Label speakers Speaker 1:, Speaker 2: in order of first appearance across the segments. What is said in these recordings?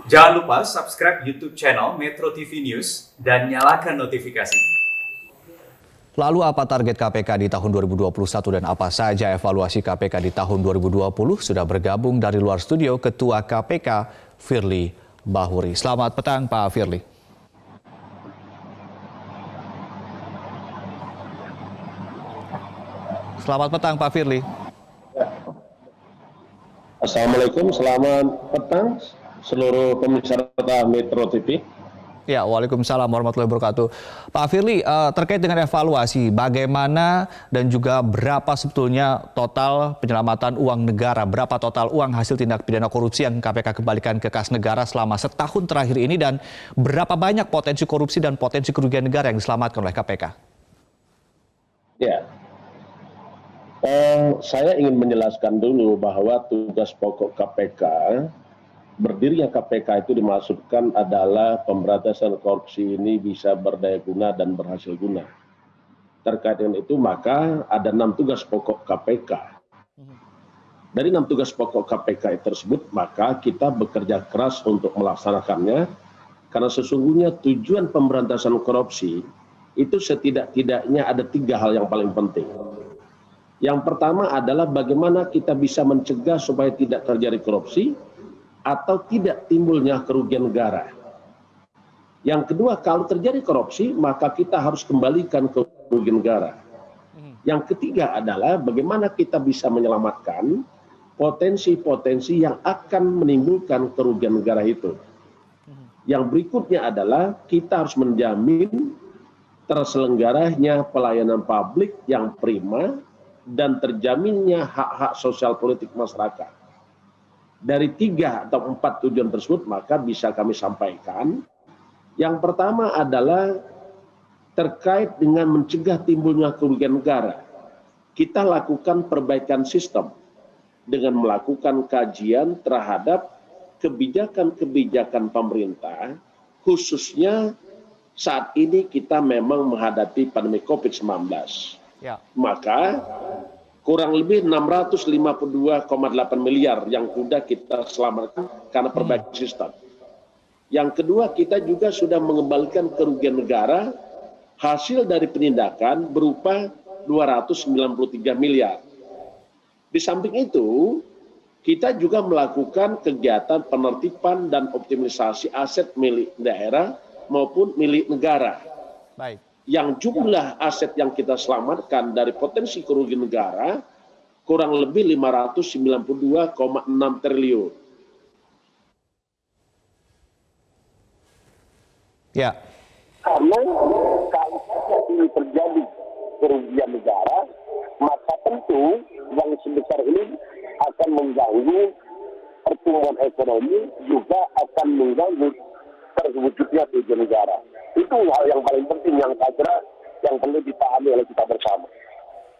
Speaker 1: Jangan lupa subscribe YouTube channel Metro TV News dan nyalakan notifikasi.
Speaker 2: Lalu apa target KPK di tahun 2021 dan apa saja evaluasi KPK di tahun 2020? Sudah bergabung dari luar studio Ketua KPK Firly Bahuri. Selamat petang Pak Firly. Selamat petang Pak Firly.
Speaker 3: Assalamualaikum, selamat petang seluruh pemirsa Metro TV.
Speaker 2: Ya, waalaikumsalam warahmatullahi wabarakatuh. Pak Firly, terkait dengan evaluasi, bagaimana dan juga berapa sebetulnya total penyelamatan uang negara, berapa total uang hasil tindak pidana korupsi yang KPK kembalikan ke kas negara selama setahun terakhir ini, dan berapa banyak potensi korupsi dan potensi kerugian negara yang diselamatkan oleh KPK?
Speaker 3: Ya, saya ingin menjelaskan dulu bahwa tugas pokok KPK, berdirinya KPK itu dimaksudkan adalah pemberantasan korupsi ini bisa berdaya guna dan berhasil guna. Terkait dengan itu maka ada 6 tugas pokok KPK. Dari 6 tugas pokok KPK tersebut maka kita bekerja keras untuk melaksanakannya, karena sesungguhnya tujuan pemberantasan korupsi itu setidak-tidaknya ada 3 hal yang paling penting. Yang pertama adalah bagaimana kita bisa mencegah supaya tidak terjadi korupsi atau tidak timbulnya kerugian negara. Yang kedua, kalau terjadi korupsi, maka kita harus kembalikan kerugian negara. Yang ketiga adalah bagaimana kita bisa menyelamatkan potensi-potensi yang akan menimbulkan kerugian negara itu. Yang berikutnya adalah kita harus menjamin terselenggaranya pelayanan publik yang prima dan terjaminnya hak-hak sosial politik masyarakat. Dari 3 atau 4 tujuan tersebut maka bisa kami sampaikan. Yang pertama adalah terkait dengan mencegah timbulnya kerugian negara. Kita lakukan perbaikan sistem dengan melakukan kajian terhadap kebijakan-kebijakan pemerintah, khususnya saat ini kita memang menghadapi pandemi COVID-19.
Speaker 2: Ya.
Speaker 3: Maka kurang lebih 652,8 miliar yang sudah kita selamatkan karena perbaikan sistem. Yang kedua, kita juga sudah mengembalikan kerugian negara hasil dari penindakan berupa 293 miliar. Di samping itu, kita juga melakukan kegiatan penertiban dan optimalisasi aset milik daerah maupun milik negara.
Speaker 2: Baik.
Speaker 3: Yang jumlah aset yang kita selamatkan dari potensi kerugian negara kurang lebih 592,6 triliun.
Speaker 2: Ya.
Speaker 3: Karena kalau ini terjadi kerugian negara, maka tentu yang sebesar ini akan mengganggu pertumbuhan ekonomi, juga akan mengganggu terwujudnya tujuan negara. Itu hal yang paling penting yang saya kira yang perlu dipahami oleh kita bersama.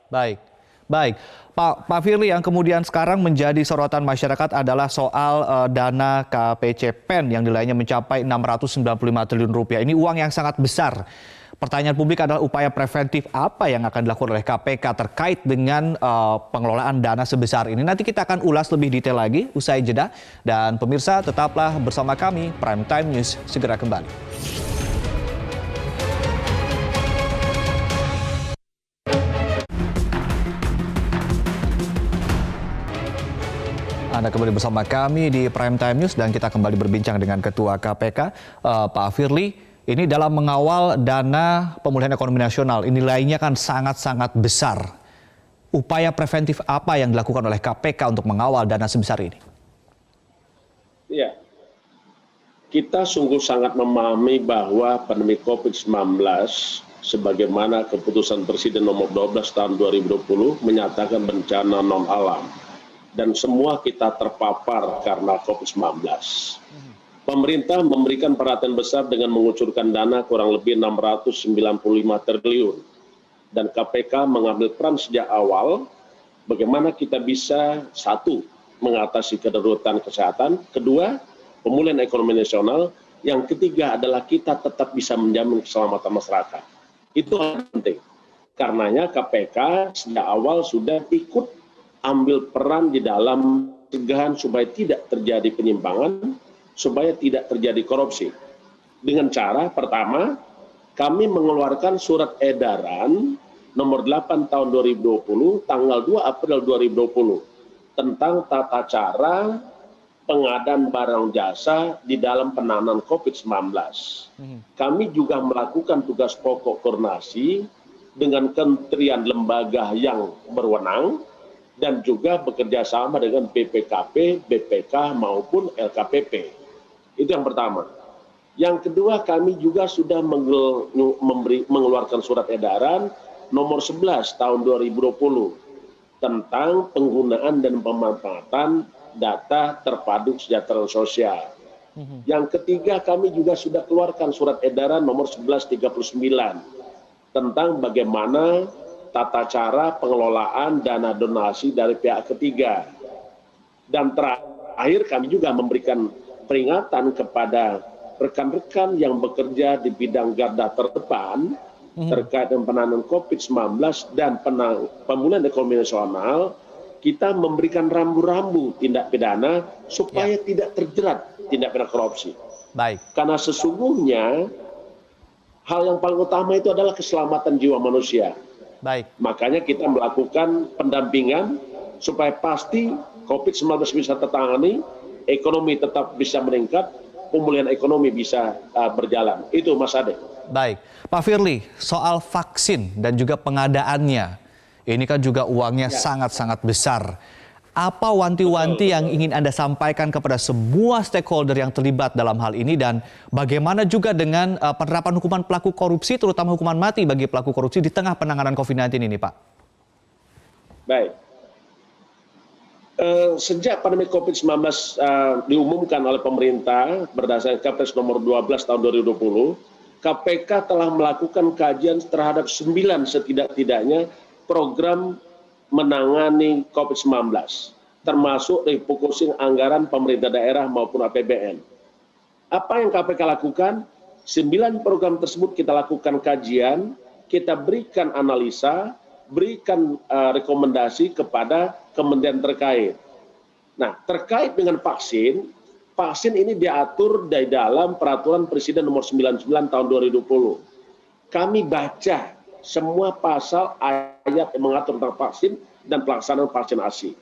Speaker 2: Baik, baik. Pak Firly, yang kemudian sekarang menjadi sorotan masyarakat adalah soal dana KPCPEN yang nilainya mencapai 695 triliun rupiah. Ini uang yang sangat besar. Pertanyaan publik adalah upaya preventif apa yang akan dilakukan oleh KPK terkait dengan pengelolaan dana sebesar ini. Nanti kita akan ulas lebih detail lagi usai jeda. Dan pemirsa, tetaplah bersama kami, Prime Time News segera kembali. Anda kembali bersama kami di Prime Time News dan kita kembali berbincang dengan Ketua KPK, Pak Firly. Ini dalam mengawal dana pemulihan ekonomi nasional, ini nilainya kan sangat-sangat besar. Upaya preventif apa yang dilakukan oleh KPK untuk mengawal dana sebesar ini?
Speaker 3: Ya, kita sungguh sangat memahami bahwa pandemi COVID-19 sebagaimana keputusan Presiden nomor 12 tahun 2020 menyatakan bencana non alam. Dan semua kita terpapar karena COVID-19. Pemerintah memberikan perhatian besar dengan mengucurkan dana kurang lebih 695 triliun. Dan KPK mengambil peran sejak awal bagaimana kita bisa, 1, mengatasi kedaruratan kesehatan, 2, pemulihan ekonomi nasional, yang ketiga adalah kita tetap bisa menjamin keselamatan masyarakat. Itu yang penting. Karenanya KPK sejak awal sudah ikut ambil peran di dalam pencegahan supaya tidak terjadi penyimpangan supaya tidak terjadi korupsi. Dengan cara pertama, kami mengeluarkan surat edaran nomor 8 tahun 2020 tanggal 2 April 2020 tentang tata cara pengadaan barang jasa di dalam penanganan COVID-19. Kami juga melakukan tugas pokok koordinasi dengan kementerian lembaga yang berwenang dan juga bekerja sama dengan BPKP, BPK maupun LKPP. Itu yang pertama. Yang kedua, kami juga sudah mengeluarkan surat edaran nomor 11 tahun 2020 tentang penggunaan dan pemanfaatan data terpadu kesejahteraan sosial. Yang ketiga, kami juga sudah keluarkan surat edaran nomor 1139 tentang bagaimana tata cara pengelolaan dana donasi dari pihak ketiga. Dan terakhir, kami juga memberikan peringatan kepada rekan-rekan yang bekerja di bidang garda terdepan terkait dengan penanganan COVID-19 dan pemulihan ekonomi nasional. Kita memberikan rambu-rambu tindak pidana supaya tidak terjerat tindak pidana korupsi.
Speaker 2: Baik.
Speaker 3: Karena sesungguhnya hal yang paling utama itu adalah keselamatan jiwa manusia.
Speaker 2: Baik.
Speaker 3: Makanya kita melakukan pendampingan supaya pasti COVID-19 bisa tertangani, ekonomi tetap bisa meningkat, pemulihan ekonomi bisa berjalan. Itu Mas Ade.
Speaker 2: Baik, Pak Firly, soal vaksin dan juga pengadaannya, ini kan juga uangnya sangat-sangat besar. Apa wanti-wanti yang ingin Anda sampaikan kepada semua stakeholder yang terlibat dalam hal ini dan bagaimana juga dengan penerapan hukuman pelaku korupsi, terutama hukuman mati bagi pelaku korupsi di tengah penanganan COVID-19 ini, Pak?
Speaker 3: Baik. Sejak pandemi COVID-19 diumumkan oleh pemerintah berdasarkan Kepres nomor 12 tahun 2020, KPK telah melakukan kajian terhadap 9 setidak-tidaknya program menangani COVID-19, termasuk refocusing anggaran pemerintah daerah maupun APBN. Apa yang KPK lakukan? 9 program tersebut kita lakukan kajian, kita berikan analisa, berikan rekomendasi kepada kementerian terkait. Nah, terkait dengan vaksin ini diatur di dalam Peraturan Presiden nomor 99 tahun 2020. Kami baca semua pasal ayat yang mengatur tentang vaksin dan pelaksanaan vaksinasi.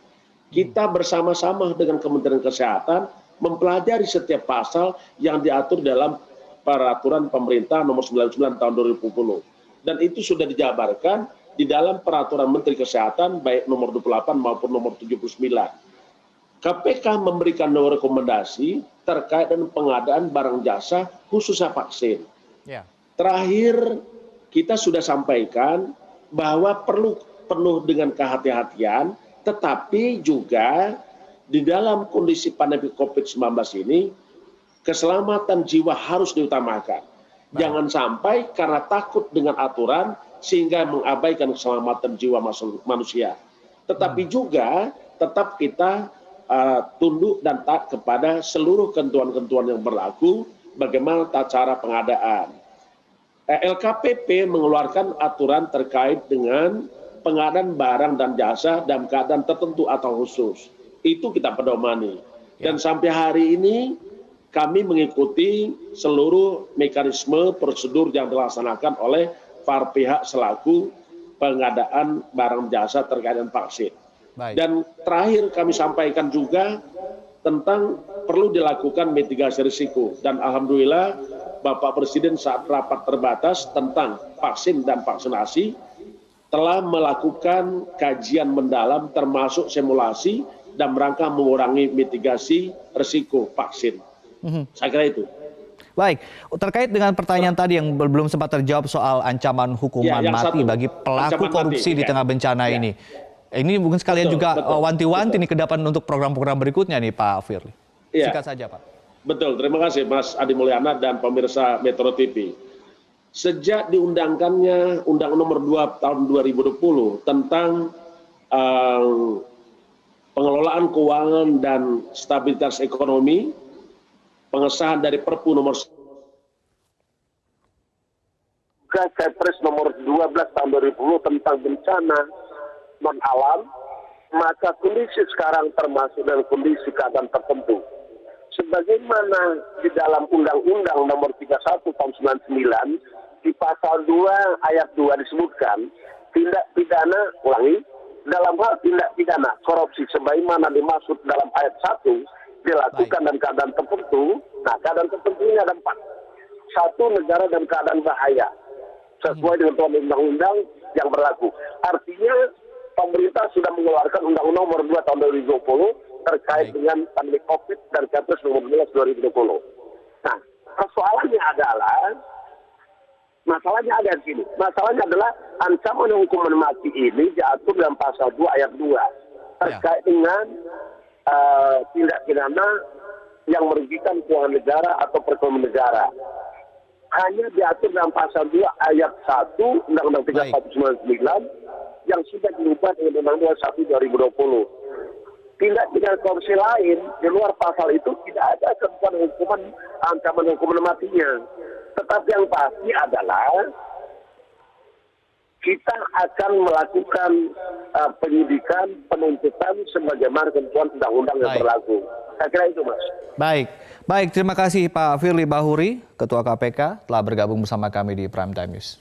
Speaker 3: Kita bersama-sama dengan Kementerian Kesehatan mempelajari setiap pasal yang diatur dalam Peraturan Pemerintah nomor 99 tahun 2020. Dan itu sudah dijabarkan di dalam Peraturan Menteri Kesehatan baik nomor 28 maupun nomor 79. KPK memberikan rekomendasi terkait dengan pengadaan barang jasa khususnya vaksin. Terakhir, kita sudah sampaikan bahwa perlu penuh dengan kehati-hatian, tetapi juga di dalam kondisi pandemi COVID-19 ini, keselamatan jiwa harus diutamakan. Jangan sampai karena takut dengan aturan sehingga mengabaikan keselamatan jiwa manusia. Tetapi juga tetap kita tunduk dan taat kepada seluruh ketentuan-ketentuan yang berlaku, bagaimana tata cara pengadaan. LKPP mengeluarkan aturan terkait dengan pengadaan barang dan jasa dalam keadaan tertentu atau khusus. Itu kita pedomani. Dan sampai hari ini kami mengikuti seluruh mekanisme prosedur yang dilaksanakan oleh para pihak selaku pengadaan barang jasa terkait dengan vaksin. Baik. Dan terakhir kami sampaikan juga tentang perlu dilakukan mitigasi risiko. Dan alhamdulillah Bapak Presiden saat rapat terbatas tentang vaksin dan vaksinasi telah melakukan kajian mendalam termasuk simulasi dan rangka mengurangi mitigasi risiko vaksin. Saya kira itu.
Speaker 2: Baik, terkait dengan pertanyaan tadi yang belum sempat terjawab soal ancaman hukuman mati bagi pelaku korupsi di tengah bencana ini. Ini mungkin sekalian juga wanti-wanti nih ke depan untuk program-program berikutnya nih Pak Firly. Sikat saja Pak.
Speaker 3: Betul, terima kasih Mas Adi Mulyana dan pemirsa Metro TV. Sejak diundangkannya Undang Nomor 2 Tahun 2020 tentang pengelolaan keuangan dan stabilitas ekonomi, pengesahan dari Perpu Nomor Kepres Nomor 12 Tahun 2020 tentang bencana non alam, maka kondisi sekarang termasuk dalam kondisi keadaan tertentu.
Speaker 4: sebagaimana di dalam Undang-Undang Nomor 31 Tahun 99 di pasal 2 ayat 2 disebutkan tindak pidana dalam hal tindak pidana korupsi sebagaimana dimaksud dalam ayat 1 dilakukan dalam keadaan tertentu. Nah, keadaan tertentu ini ada 4. 1, negara dalam keadaan bahaya sesuai dengan undang-undang yang berlaku. Artinya pemerintah sudah mengeluarkan Undang-Undang Nomor 2 Tahun 2020 terkait dengan pandemi COVID dan Kepres Nomor 11 2020. Nah, masalahnya ada di sini. Masalahnya adalah ancaman hukuman mati ini diatur dalam pasal 2 ayat 2 terkait dengan tindak pidana yang merugikan keuangan negara atau perekonomian negara. Hanya diatur dalam pasal 2 ayat 1 Undang-Undang 31 yang sudah diubah dengan Undang-Undang 1 2020. Tindak pidana korupsi lain di luar pasal itu tidak ada ketentuan ancaman hukuman matinya. Tetapi yang pasti adalah kita akan melakukan penyidikan, penuntutan sebagaimana ketentuan undang-undang yang berlaku. Saya kira itu, Mas.
Speaker 2: Baik, terima kasih Pak Firly Bahuri, Ketua KPK, telah bergabung bersama kami di Prime Time News.